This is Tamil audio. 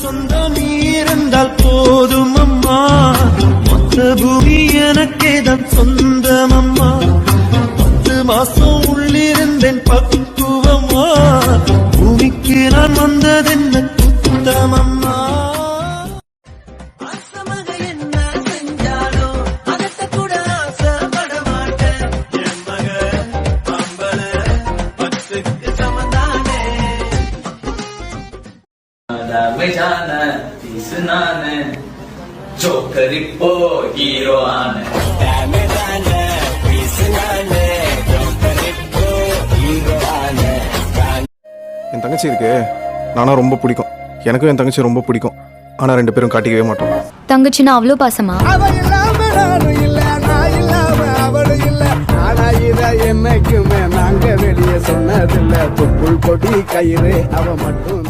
சொந்தம் நீ இருந்தால் போதும் அம்மா, மொத்த பூமி எனக்கேதான் சொந்தம் அம்மா. 10 மாசம் உள்ளிருந்தேன் பக்குவம்மா, பூமிக்கு நான் வந்ததென்ன குத்தம் அம்மா. ஜோக்கர் இப்போ ஹீரோ ஆன என் தங்கச்சி இருக்கு, நானா ரொம்ப பிடிக்கும். எனக்கும் என் தங்கச்சி ரொம்ப பிடிக்கும். ஆனா 2 பேரும் காட்டிக்கவே மாட்டோம். தங்கச்சினா அவ்வளோ பாசமா? என்னைக்குமே நாங்க வெளியே சொன்னதில்லை. தொப்புள் கொடி கயிறு அவ மட்டும்